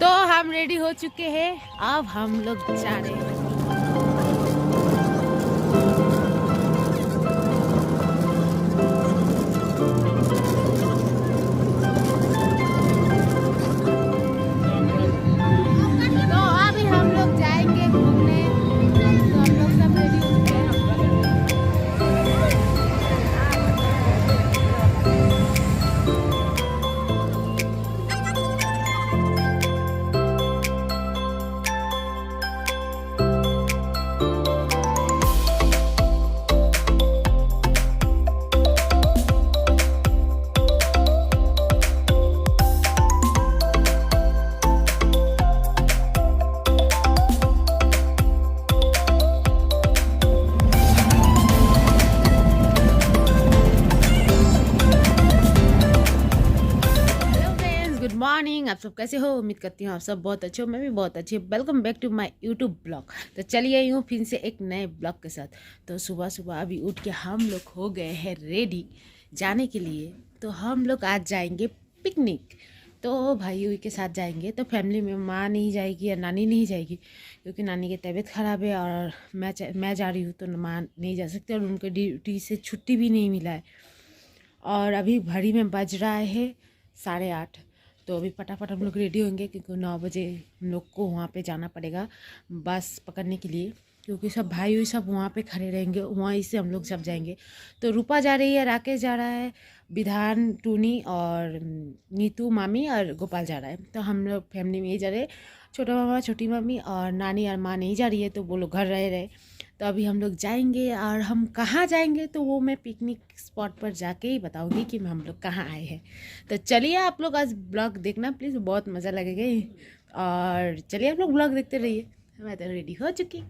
तो हम रेडी हो चुके हैं, अब हम लोग जा रहे हैं। तो अभी हम लोग जाएंगे घूमने, तो हम लोग सब रेडी हो चुके हैं। गुड मॉर्निंग, आप सब कैसे हो? उम्मीद करती हूँ आप सब बहुत अच्छे हो, मैं भी बहुत अच्छी हूँ। Welcome back to my YouTube blog. तो चलिए यूँ फिर से एक नए ब्लॉग के साथ। तो सुबह सुबह अभी उठ के हम लोग हो गए हैं रेडी जाने के लिए। तो हम लोग आज जाएंगे पिकनिक। तो भाई के साथ जाएंगे। तो फैमिली में माँ नहीं जाएगी या नानी नहीं जाएगी, क्योंकि नानी की तबीयत ख़राब है और मैं जा रही हूँ, तो माँ नहीं जा सकती और उनके ड्यूटी से छुट्टी भी नहीं मिला है। और अभी घड़ी में बज रहा है 8:30। तो अभी फटाफट हम लोग रेडी होंगे, क्योंकि 9 बजे हम लोग को वहाँ पे जाना पड़ेगा बस पकड़ने के लिए, क्योंकि सब भाई सब वहाँ पे खड़े रहेंगे, वहीं से हम लोग सब जाएंगे। तो रूपा जा रही है, राकेश जा रहा है, विधान, टूनी और नीतू मामी और गोपाल जा रहा है। तो हम लोग फैमिली में ही जा रहे हैं। छोटा मामा, छोटी मम्मी और नानी और माँ नहीं जा रही है, तो वो लोग घर रहे। तो अभी हम लोग जाएंगे, और हम कहाँ जाएंगे तो वो मैं पिकनिक स्पॉट पर जाके ही बताऊंगी कि हम लोग कहाँ आए हैं। तो चलिए आप लोग आज ब्लॉग देखना प्लीज़, बहुत मज़ा लगेगा। और चलिए आप लोग ब्लॉग देखते रहिए। मैं तो रेडी हो चुकी,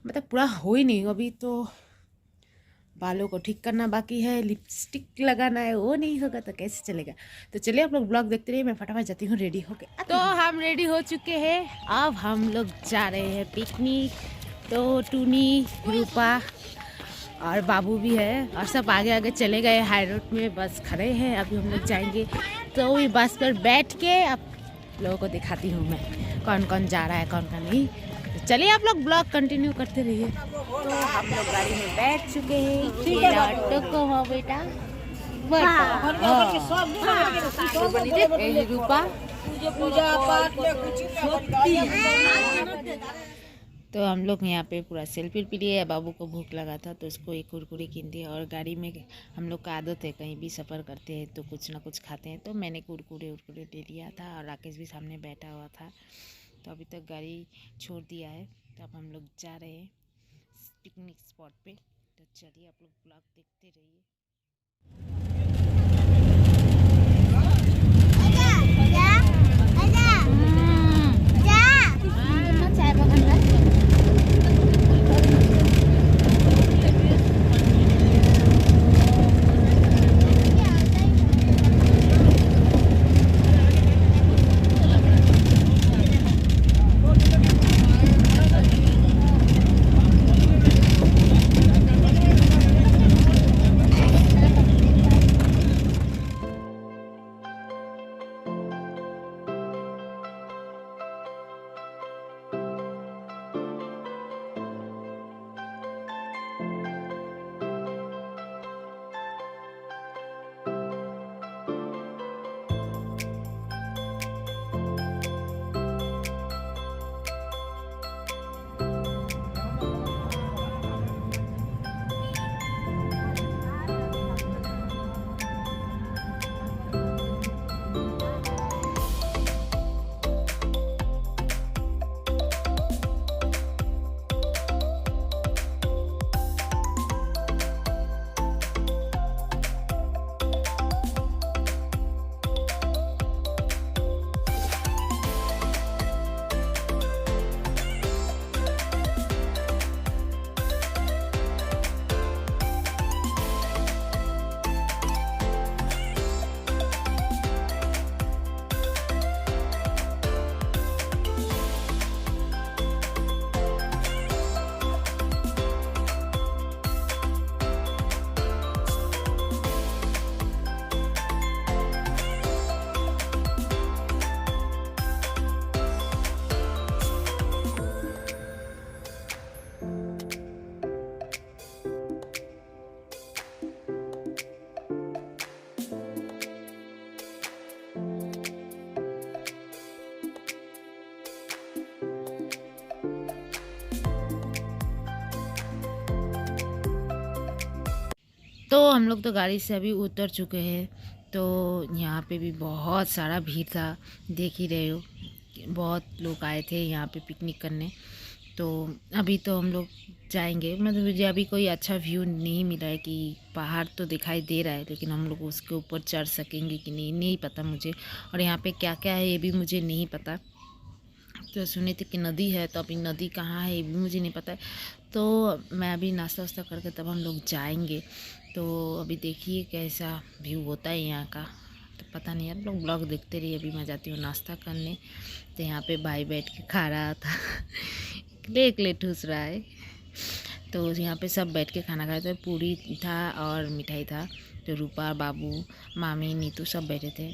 मतलब पूरा हो ही नहीं, अभी तो बालों को ठीक करना बाकी है, लिपस्टिक लगाना है, वो नहीं होगा तो कैसे चलेगा। तो चलिए आप लोग ब्लॉग देखते रहिए, मैं फटाफट जाती हूँ रेडी होके। तो हम रेडी हो चुके हैं, अब हम लोग जा रहे हैं पिकनिक। तो टूनी, रूपा और बाबू भी है, और सब आगे आगे चले गए हाई रोड में, बस खड़े हैं। अभी हम लोग जाएंगे, तो वही बस पर बैठ के आप लोगों को दिखाती हूँ मैं कौन कौन जा रहा है, कौन कौन नहीं। तो चलिए आप लोग ब्लॉग कंटिन्यू करते रहिए। तो हम लोग गाड़ी में बैठ चुके हैं। हो बेटा, रूपा तो हम लोग यहाँ पे पूरा सेल्फी पी लिए। बाबू को भूख लगा था तो उसको एक कुरकुरे कीन दिए। और गाड़ी में हम लोग का आदत है, कहीं भी सफ़र करते हैं तो कुछ ना कुछ खाते हैं, तो मैंने कुरकुरे ले लिया था, और राकेश भी सामने बैठा हुआ था। तो अभी तक गाड़ी छोड़ दिया है, तो अब हम लोग जा रहे हैं पिकनिक स्पॉट पे। तो चलिए आप लोग ब्लॉग देखते रहिए। तो हम लोग तो गाड़ी से अभी उतर चुके हैं। तो यहाँ पे भी बहुत सारा भीड़ था, देख ही रहे हो, बहुत लोग आए थे यहाँ पे पिकनिक करने। तो अभी तो हम लोग जाएंगे, मतलब मुझे अभी कोई अच्छा व्यू नहीं मिला है कि पहाड़ तो दिखाई दे रहा है, लेकिन हम लोग उसके ऊपर चढ़ सकेंगे कि नहीं पता मुझे। और यहाँ पे क्या क्या है ये भी मुझे नहीं पता। तो सुने थे कि नदी है, तो अभी नदी कहाँ है ये भी मुझे नहीं पता है। तो मैं अभी नाश्ता वास्ता करके तब हम लोग जाएंगे। तो अभी देखिए कैसा व्यू होता है यहाँ का, तो पता नहीं यार, लोग ब्लॉग देखते रहिए। अभी मैं जाती हूँ नाश्ता करने। तो यहाँ पे भाई बैठ के खा रहा था ले ठूस रहा है। तो यहाँ पे सब बैठ के खाना खाए थे, पूरी था और मिठाई था। तो रूपा, बाबू, मामी, नीतू सब बैठे थे।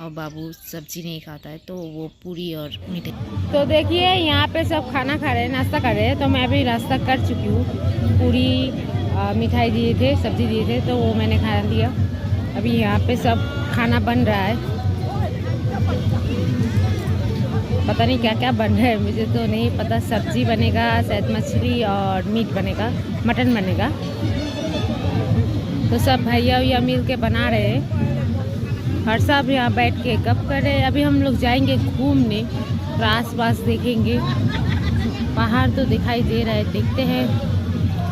और बाबू सब्जी नहीं खाता है, तो वो पूरी और मिठाई। तो देखिए यहाँ पे सब खाना खा रहे हैं, नाश्ता कर रहे हैं। तो मैं भी नाश्ता कर चुकी हूँ। पूरी मिठाई दिए थे, सब्जी दिए थे, तो वो मैंने खा लिया। अभी यहाँ पे सब खाना बन रहा है, पता नहीं क्या क्या बन रहा है, मुझे तो नहीं पता। सब्जी बनेगा, शायद मछली और मीट बनेगा, मटन बनेगा। तो सब भैया मिल के बना रहे हैं और सब यहाँ बैठ के गप कर रहे हैं। अभी हम लोग जाएंगे घूमने, तो आस पास देखेंगे। पहाड़ तो दिखाई दे रहा है, देखते हैं।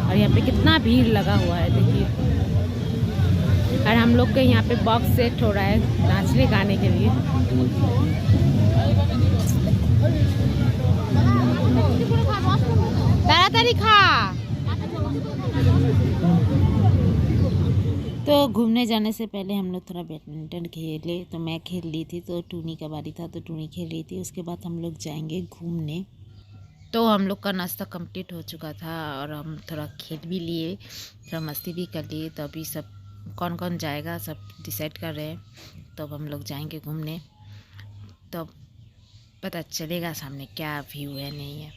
और यहाँ पे कितना भीड़ लगा हुआ है देखिए। और हम लोग के यहाँ पे बॉक्स सेट हो रहा है नाचने गाने के लिए। ताड़ाताड़ी खा। तो घूमने जाने से पहले हम लोग थोड़ा बैडमिंटन खेले। तो मैं खेल ली थी, तो टूनी का बारी था, तो टूनी खेल रही थी। उसके बाद हम लोग जाएंगे घूमने। तो हम लोग का नाश्ता कंप्लीट हो चुका था और हम थोड़ा खेल भी लिए, थोड़ा मस्ती भी कर लिए। तो अभी सब कौन कौन जाएगा सब डिसाइड कर रहे हैं। तो अब हम लोग जाएंगे घूमने, तो पता चलेगा सामने क्या व्यू है नहीं है।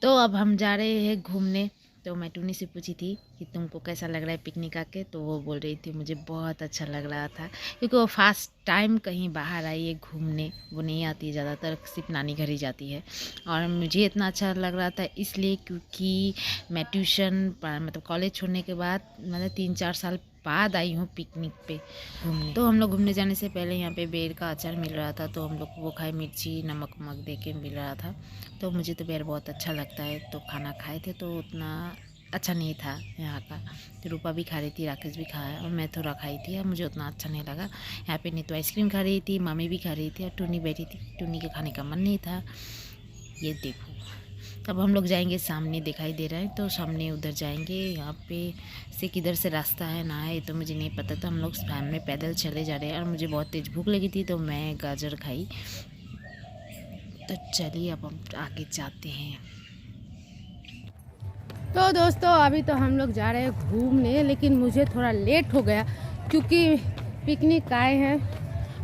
तो अब हम जा रहे हैं घूमने। तो मैं टूनी से पूछी थी कि तुमको कैसा लग रहा है पिकनिक आके। तो वो बोल रही थी मुझे बहुत अच्छा लग रहा था, क्योंकि वो फर्स्ट टाइम कहीं बाहर आई है घूमने। वो नहीं आती है, ज़्यादातर सिर्फ नानी घर ही जाती है। और मुझे इतना अच्छा लग रहा था इसलिए क्योंकि मैं ट्यूशन मतलब कॉलेज छोड़ने के बाद मतलब 3-4 साल बाद आई हूँ पिकनिक पे घूमने। तो हम लोग घूमने जाने से पहले यहाँ पे बेर का अचार मिल रहा था, तो हम लोग वो खाए, मिर्ची नमक वमक दे के मिल रहा था। तो मुझे तो बेर बहुत अच्छा लगता है, तो खाना खाए थे तो उतना अच्छा नहीं था यहाँ का। तो रूपा भी खा रही थी, राकेश भी खाया और मैं थोड़ा खाई थी और मुझे उतना अच्छा नहीं लगा। यहाँ पे नीतू आइसक्रीम खा रही थी, मामी भी खा रही थी और टूनी बैठी थी। टूनी के खाने का मन नहीं था। ये देखो, तब हम लोग जाएंगे, सामने दिखाई दे रहा है, तो सामने उधर जाएंगे। यहाँ पे से किधर से रास्ता है ना है तो मुझे नहीं पता। तो हम लोग सामने पैदल चले जा रहे हैं और मुझे बहुत तेज़ भूख लगी थी, तो मैं गाजर खाई। तो चलिए अब हम आगे जाते हैं। तो दोस्तों अभी तो हम लोग जा रहे हैं घूमने, लेकिन मुझे थोड़ा लेट हो गया क्योंकि पिकनिक आए हैं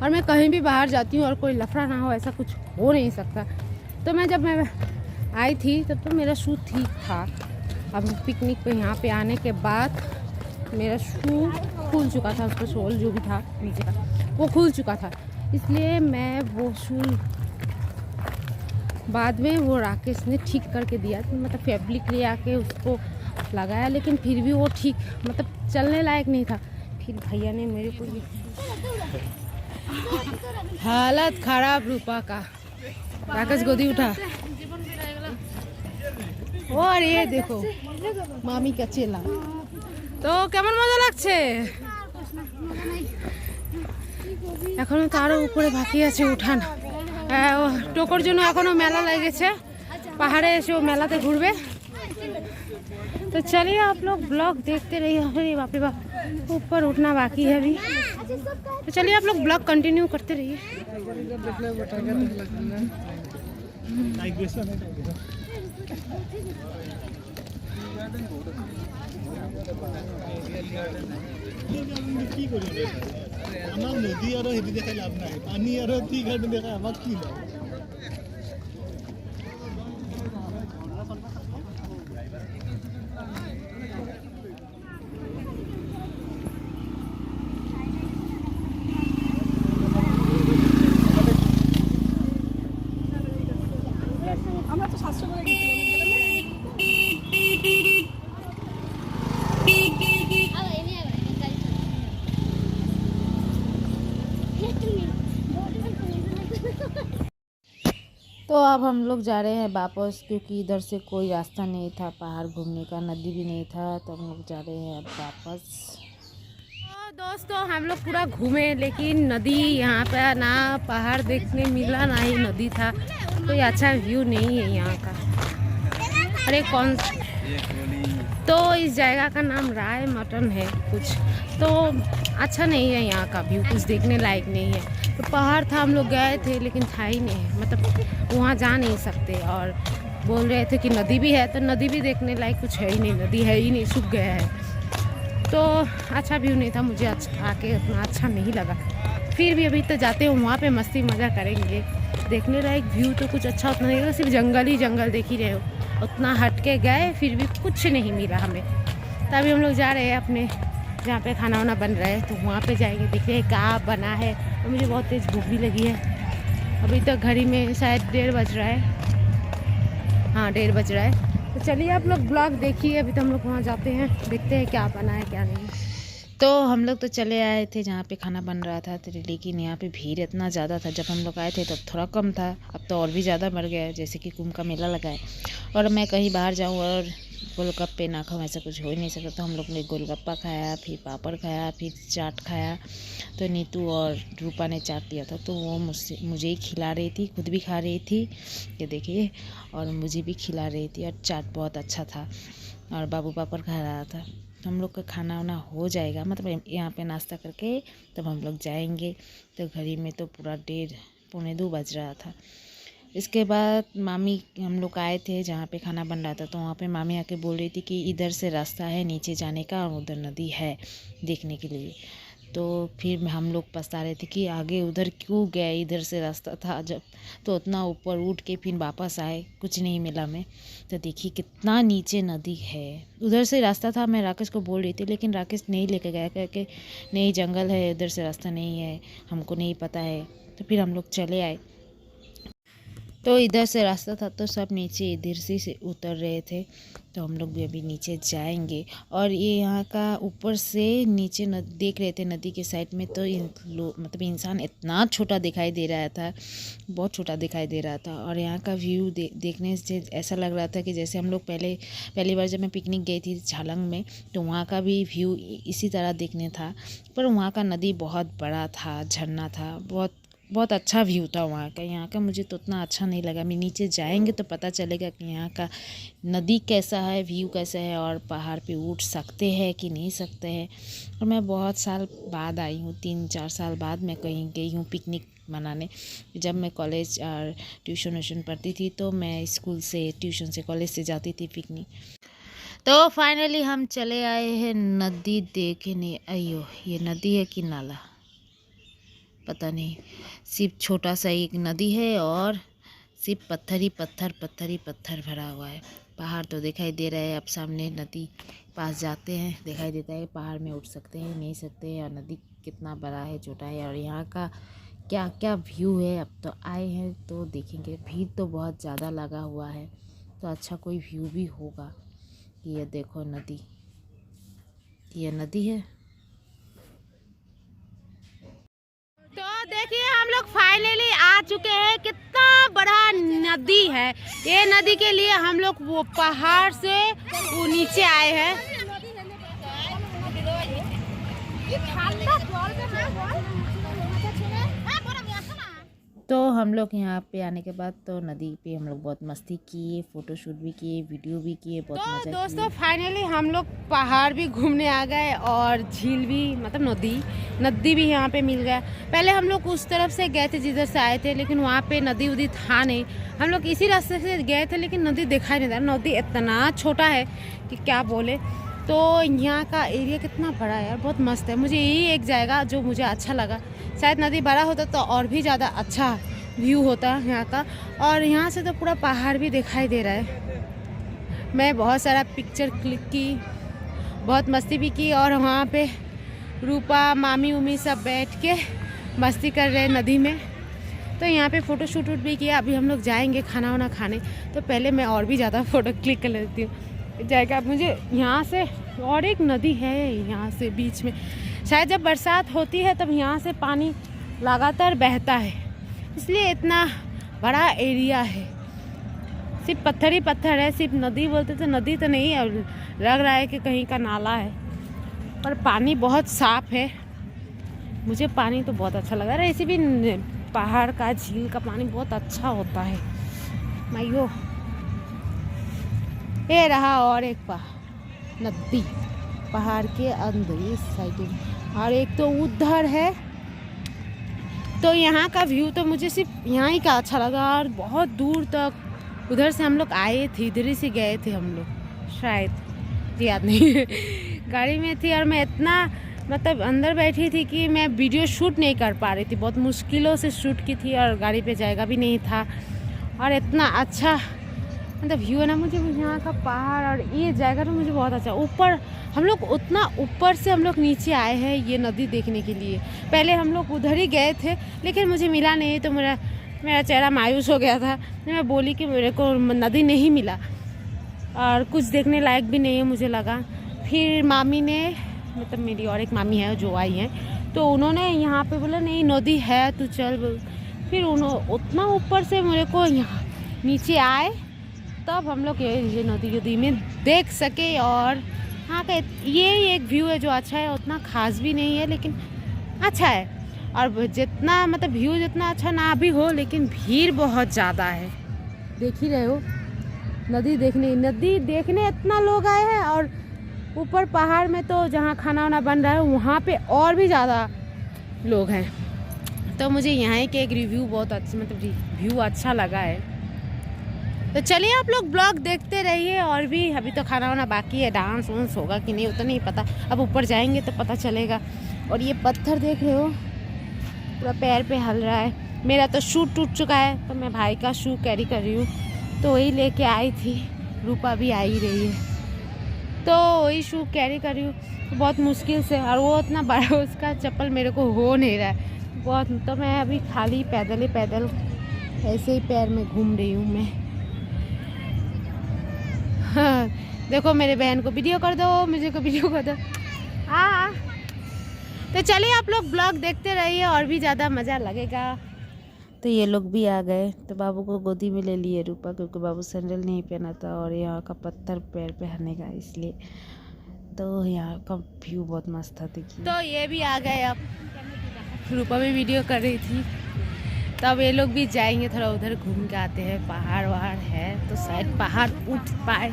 और मैं कहीं भी बाहर जाती हूँ और कोई लफड़ा ना हो, ऐसा कुछ हो नहीं सकता। तो जब मैं आई थी तब तो मेरा शू ठीक था। अब पिकनिक पे यहाँ पे आने के बाद मेरा शू खुल चुका था, उसका सोल जो भी था नीचे का वो खुल चुका था, इसलिए मैं वो शू बाद में वो राकेश ने ठीक करके दिया। तो मतलब फैब्रिक ले आके उसको लगाया, लेकिन फिर भी वो ठीक मतलब चलने लायक नहीं था। फिर भैया ने मेरे को हालत खराब रूपा का। राकेश गोदी उठा और ये देखो मामी का चेला। तो কেমন মজা লাগছে? এখনো তারও উপরে বাকি আছে উঠান। টোকর জন্য এখনো মেলা লেগেছে, পাহাড়ে এসে ও মেলাতে ঘুরবে। तो चलिए आप लोग ब्लॉग देखते रहिए। अरे बाप रे बाप, ऊपर उठना बाकी है अभी। तो चलिए आप लोग ब्लॉग कंटिन्यू करते रहिए। আমার নদী আৰু হেৰি দেখাই লাভ নাই, পানী আৰু টি গাৰ্ডেন দেখাই আমাক কি লাভ। আমরা তো 700 করে গেছিলাম। तो अब हम लोग जा रहे हैं वापस, क्योंकि इधर से कोई रास्ता नहीं था पहाड़ घूमने का, नदी भी नहीं था, तो हम लोग जा रहे हैं अब वापस। तो दोस्तों हम लोग पूरा घूमे, लेकिन नदी यहाँ पे ना पहाड़ देखने मिला ना ही नदी था। कोई अच्छा व्यू नहीं है यहाँ का। अरे कौन, तो इस जगह का नाम राय मटन है कुछ, तो अच्छा नहीं है यहाँ का व्यू, कुछ देखने लायक नहीं है। तो पहाड़ था, हम लोग गए थे लेकिन था ही नहीं, मतलब वहाँ जा नहीं सकते। और बोल रहे थे कि नदी भी है, तो नदी भी देखने लायक कुछ है ही नहीं, नदी है ही नहीं, सूख गया है। तो अच्छा व्यू नहीं था, मुझे आके उतना अच्छा नहीं लगा। फिर भी अभी तो जाते हैं वहाँ पे, मस्ती मज़ा करेंगे। देखने लायक व्यू तो कुछ अच्छा उतना नहीं, सिर्फ जंगल ही जंगल देख ही रहे हो। उतना हट के गए फिर भी कुछ नहीं मिला हमें। तभी हम लोग जा रहे हैं अपने जहाँ पे खाना वाना बन रहा है, तो वहाँ पे जाएंगे, देखते हैं क्या बना है। और मुझे बहुत तेज़ भूख भी लगी है। अभी तक घड़ी में शायद 1:30 बज रहा है, हाँ 1:30 बज रहा है। तो चलिए आप लोग ब्लॉग देखिए। अभी तो हम लोग वहाँ जाते हैं, देखते हैं क्या बना है क्या नहीं। तो हम लोग तो चले आए थे जहाँ पे खाना बन रहा था, तो लेकिन यहाँ पे भीड़ इतना ज़्यादा था। जब हम लोग आए थे तब थोड़ा कम था, अब तो और भी ज़्यादा बढ़ गया है, जैसे कि कुंभ का मेला लगा है। और मैं कहीं बाहर जाऊँ और गोलगप्पे ना खाऊँ, ऐसा कुछ हो ही नहीं सकता। तो हम लोग ने गोलगप्पा खाया, फिर पापड़ खाया, फिर चाट खाया। तो नीतू और रूपा ने चाट लिया था, तो वो मुझे ही खिला रही थी, खुद भी खा रही थी, ये देखिए, और मुझे भी खिला रही थी। और चाट बहुत अच्छा था, और बाबू पापड़ खा रहा था। हम लोग का खाना वाना हो जाएगा, मतलब यहाँ पे नाश्ता करके तब हम लोग जाएंगे। तो घड़ी में तो पूरा 1:30 पौने 2 बज रहा था। इसके बाद मामी, हम लोग आए थे जहाँ पे खाना बन रहा था, तो वहाँ पे मामी आके बोल रही थी कि इधर से रास्ता है नीचे जाने का, और उधर नदी है देखने के लिए। तो फिर हम लोग पछता रहे थे कि आगे उधर क्यों गए, इधर से रास्ता था जब, तो उतना ऊपर उठ के फिर वापस आए, कुछ नहीं मिला हमें। तो देखिए कितना नीचे नदी है, उधर से रास्ता था। मैं राकेश को बोल रही थी, लेकिन राकेश नहीं लेके गया, कहके नहीं जंगल है, उधर से रास्ता नहीं है, हमको नहीं पता है। तो फिर हम लोग चले आए। तो इधर से रास्ता था, तो सब नीचे इधर से उतर रहे थे। तो हम लोग भी अभी नीचे जाएंगे। और ये यहाँ का ऊपर से नीचे देख रहे थे नदी के साइड में, तो मतलब इंसान इतना छोटा दिखाई दे रहा था, बहुत छोटा दिखाई दे रहा था। और यहाँ का व्यू देखने से ऐसा लग रहा था कि जैसे हम लोग पहली बार जब मैं पिकनिक गई थी झालंग में, तो वहाँ का भी व्यू इसी तरह देखने था। पर वहाँ का नदी बहुत बड़ा था, झरना था, बहुत अच्छा व्यू था वहाँ का। यहाँ का मुझे तो उतना अच्छा नहीं लगा। मैं नीचे जाएंगे तो पता चलेगा कि यहाँ का नदी कैसा है, व्यू कैसा है, और पहाड़ पे उठ सकते हैं कि नहीं सकते हैं। और मैं बहुत साल बाद आई हूँ, 3-4 साल बाद मैं कहीं गई हूँ पिकनिक मनाने। जब मैं कॉलेज और ट्यूशन पढ़ती थी, तो मैं स्कूल से, ट्यूशन से, कॉलेज से जाती थी पिकनिक। तो फाइनली हम चले आए हैं नदी देखने। अयो, ये नदी है कि नाला पता नहीं, सिर्फ छोटा सा एक नदी है, और सिर्फ पत्थर ही पत्थर भरा हुआ है। पहाड़ तो दिखाई दे रहा है, अब सामने नदी पास जाते हैं दिखाई देता है पहाड़ में उठ सकते हैं नहीं सकते हैं, और नदी कितना बड़ा है छोटा है, और यहाँ का क्या क्या व्यू है। अब तो आए हैं तो देखेंगे। भीड़ तो बहुत ज़्यादा लगा हुआ है, तो अच्छा कोई व्यू भी होगा। ये देखो नदी, ये नदी है। तो देखिए हम लोग फाइनली आ चुके हैं। कितना बड़ा नदी है। ये नदी के लिए हम लोग वो पहाड़ से वो नीचे आए हैं। तो हम लोग यहाँ पे आने के बाद तो नदी पे हम लोग बहुत मस्ती किए, फोटोशूट भी किए, वीडियो भी किए, बहुत मजा किया। तो दोस्तों फाइनली हम लोग पहाड़ भी घूमने आ गए, और झील भी, मतलब नदी भी यहाँ पे मिल गया। पहले हम लोग उस तरफ से गए थे जिधर से आए थे, लेकिन वहाँ पे नदी उदी था नहीं। हम लोग इसी रास्ते से गए थे, लेकिन नदी दिखाई नहीं दे रहा। नदी इतना छोटा है कि क्या बोले। तो यहाँ का एरिया कितना बड़ा है यार, बहुत मस्त है। मुझे यही एक जगह जो मुझे अच्छा लगा। शायद नदी बड़ा होता तो और भी ज़्यादा अच्छा व्यू होता यहाँ का। और यहाँ से तो पूरा पहाड़ भी दिखाई दे रहा है। मैं बहुत सारा पिक्चर क्लिक की, बहुत मस्ती भी की, और वहाँ पे रूपा, मामी उमी सब बैठ के मस्ती कर रहे नदी में। तो यहाँ पे फ़ोटो शूट भी किया। अभी हम लोग जाएंगे खाना वाना खाने, तो पहले मैं और भी ज़्यादा फ़ोटो क्लिक कर लेती हूँ जाएगा। मुझे यहाँ से, और एक नदी है यहाँ से बीच में, शायद जब बरसात होती है तब यहाँ से पानी लगातार बहता है, इसलिए इतना बड़ा एरिया है, सिर्फ पत्थर ही पत्थर है। सिर्फ नदी बोलते तो नदी तो नहीं है, लग रहा है कि कहीं का नाला है, पर पानी बहुत साफ है। मुझे पानी तो बहुत अच्छा लगा। ऐसे भी पहाड़ का झील का पानी बहुत अच्छा होता है। माइयो ये रहा और एक नदी पहाड़ के अंदर इस साइड में, और एक तो उधर है। तो यहाँ का व्यू तो मुझे सिर्फ यहाँ ही का अच्छा लगा, और बहुत दूर तक उधर से हम लोग आए थे, इधर ही से गए थे हम लोग, शायद याद नहीं गाड़ी में थी और मैं इतना मतलब अंदर बैठी थी कि मैं वीडियो शूट नहीं कर पा रही थी। बहुत मुश्किलों से शूट की थी और गाड़ी पे जाएगा भी नहीं था। और इतना अच्छा मतलब व्यू है ना, मुझे यहाँ का पहाड़ और ये जगह तो मुझे बहुत अच्छा। ऊपर हम लोग उतना ऊपर से हम लोग नीचे आए हैं ये नदी देखने के लिए। पहले हम लोग उधर ही गए थे लेकिन मुझे मिला नहीं, तो मेरा चेहरा मायूस हो गया था। मैं बोली कि मेरे को नदी नहीं मिला और कुछ देखने लायक भी नहीं है मुझे लगा। फिर मामी ने, मतलब मेरी और एक मामी है जो आई हैं, तो उन्होंने यहाँ पे बोला नहीं नदी है तो चल। फिर उन्होंने उतना ऊपर से मेरे को यहाँ नीचे आए, तब हम लोग ये नदी में देख सके। और यहाँ का ये एक व्यू है जो अच्छा है, उतना खास भी नहीं है लेकिन अच्छा है। और जितना मतलब व्यू जितना अच्छा ना भी हो, लेकिन भीड़ बहुत ज़्यादा है। देख ही रहे हो, नदी देखने इतना लोग आए हैं। और ऊपर पहाड़ में तो जहाँ खाना वाना बन रहा है वहाँ पे और भी ज़्यादा लोग हैं। तो मुझे यहाँ के एक रिव्यू बहुत अच्छा, मतलब व्यू अच्छा लगा है। तो चलिए आप लोग ब्लॉग देखते रहिए। और भी अभी तो खाना वाना बाकी है, डांस वांस होगा कि नहीं वो तो नहीं पता, अब ऊपर जाएंगे तो पता चलेगा। और ये पत्थर देख रहे हो पूरा पैर पे हल रहा है। मेरा तो शू टूट चुका है तो मैं भाई का शू कैरी कर रही हूँ, तो वही लेके आई थी। रूपा भी आ ही रही है तो वही शू कैरी कर रही हूँ, तो बहुत मुश्किल से। और वो इतना बड़ा उसका चप्पल मेरे को हो नहीं रहा है बहुत, तो मैं अभी खाली पैदल ऐसे ही पैर में घूम रही हूँ मैं। हाँ, देखो मेरे बहन को वीडियो कर दो, मुझे को वीडियो कर दो। हाँ तो चलिए आप लोग ब्लॉग देखते रहिए और भी ज़्यादा मज़ा लगेगा। तो ये लोग भी आ गए, तो बाबू को गोदी में ले लिए रूपा, क्योंकि बाबू सैंडल नहीं पहना था और यहाँ का पत्थर पैर पहनेगा इसलिए। तो यहाँ का व्यू बहुत मस्त था देखिए। तो ये भी आ गए, अब रूपा भी वीडियो कर रही थी। तब ये लोग भी जाएंगे, थोड़ा उधर घूम के आते हैं। पहाड़ वहाड़ है तो शायद पहाड़ उठ पाए।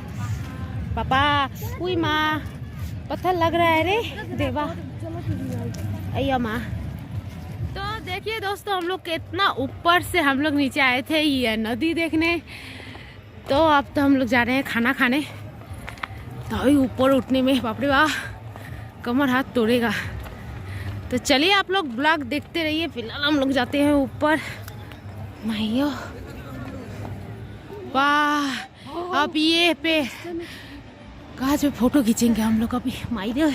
पापा उई माँ पत्थर लग रहा है रे देवा, अय्या माँ। तो देखिए दोस्तों, हम लोग कितना ऊपर से हम लोग नीचे आए थे ये नदी देखने। तो अब तो हम लोग जा रहे हैं खाना खाने। तो ऊपर उठने में बाप रे वाह कमर हाथ तोड़ेगा। तो चलिए आप लोग ब्लॉग देखते रहिए। फिलहाल हम लोग जाते हैं ऊपर। माइयो वाह, अब ये पे कहाँ से फोटो खींचेंगे हम लोग अभी। माइयो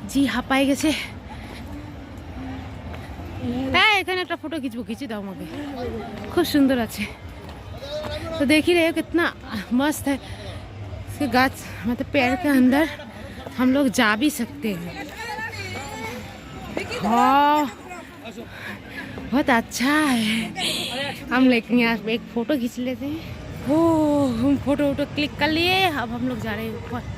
जी हाँ पाएगे से এখানে একটা ফটো खींची दाओ मगे, खूब सुंदर আছে। तो देख ही रहे हो कितना मस्त है। इसके गाछ मतलब पेड़ के अंदर हम लोग जा भी सकते हैं। हाँ बहुत अच्छा है। हम लेकिन यहाँ पे एक फ़ोटो खींच लेते हैं। ओ हम फोटो क्लिक कर लिए। अब हम लोग जा रहे हैं ऊपर।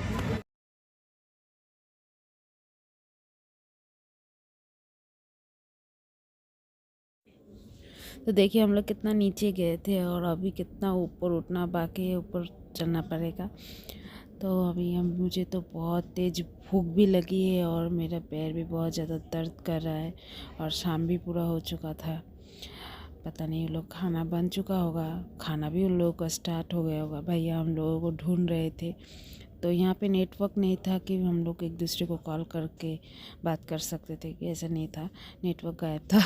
तो देखिए हम लोग कितना नीचे गए थे और अभी कितना ऊपर उठना बाकी है, ऊपर चलना पड़ेगा। तो अभी मुझे तो बहुत तेज़ भूख भी लगी है और मेरा पैर भी बहुत ज़्यादा दर्द कर रहा है। और शाम भी पूरा हो चुका था। पता नहीं उन लोग खाना बन चुका होगा, खाना भी उन लोगों का स्टार्ट हो गया होगा। भैया हम लोगों को ढूंढ रहे थे, तो यहाँ पे नेटवर्क नहीं था कि हम लोग एक दूसरे को कॉल करके बात कर सकते थे, कि ऐसा नहीं था, नेटवर्क गायब था।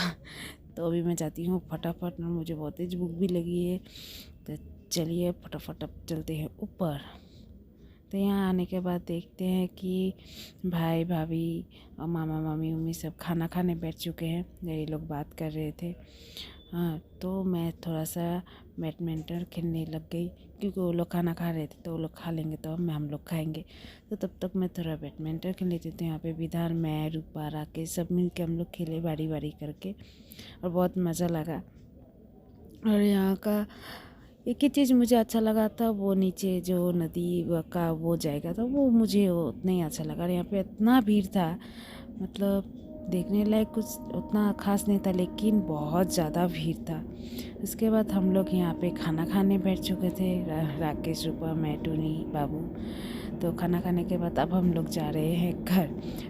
तो अभी मैं जाती हूँ फटाफट, मुझे बहुत तेज़ भूख भी लगी है। तो चलिए फटाफट अब चलते हैं ऊपर। तो यहाँ आने के बाद देखते हैं कि भाई भाभी और मामा मामी उम्मी सब खाना खाने बैठ चुके हैं। ये लोग बात कर रहे थे। हाँ तो मैं थोड़ा सा बैडमिंटन खेलने लग गई, क्योंकि वो लोग खाना खा रहे थे, तो वो लोग खा लेंगे तो हम लोग खाएंगे। तो तब तक मैं थोड़ा बैडमिंटन खेल लेती थी। यहाँ पे विधान मैं रूपा राकेश सब मिल के हम लोग खेले बारी बारी करके, और बहुत मज़ा लगा। और यहाँ का एक ही चीज़ मुझे अच्छा लगा था, वो नीचे जो नदी का वो जाएगा था वो मुझे उतना ही अच्छा लगा। और यहाँ पे इतना भीड़ था, मतलब देखने लायक कुछ उतना खास नहीं था, लेकिन बहुत ज़्यादा भीड़ था। उसके बाद हम लोग यहाँ पे खाना खाने बैठ चुके थे, राकेश, रूपा, मैं, टूनी, बाबू। तो खाना खाने के बाद अब हम लोग जा रहे हैं घर।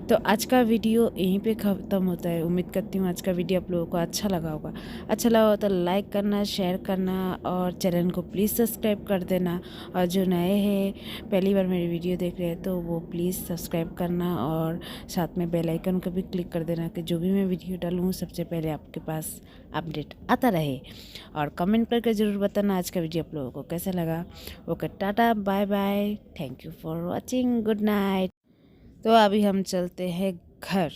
तो आज का वीडियो यहीं पे ख़त्म होता है। उम्मीद करती हूँ आज का वीडियो आप लोगों को अच्छा लगा होगा। अच्छा लगा हो तो लाइक करना, शेयर करना और चैनल को प्लीज़ सब्सक्राइब कर देना। और जो नए हैं, पहली बार मेरी वीडियो देख रहे हैं, तो वो प्लीज़ सब्सक्राइब करना और साथ में बेल आइकन को भी क्लिक कर देना कि जो भी मैं वीडियो डालूँ सबसे पहले आपके पास अपडेट आता रहे। और कमेंट करके ज़रूर बताना आज का वीडियो आप लोगों को कैसा लगा। Okay, tata, bye bye, thank you for watching, good night. तो अभी हम चलते हैं घर।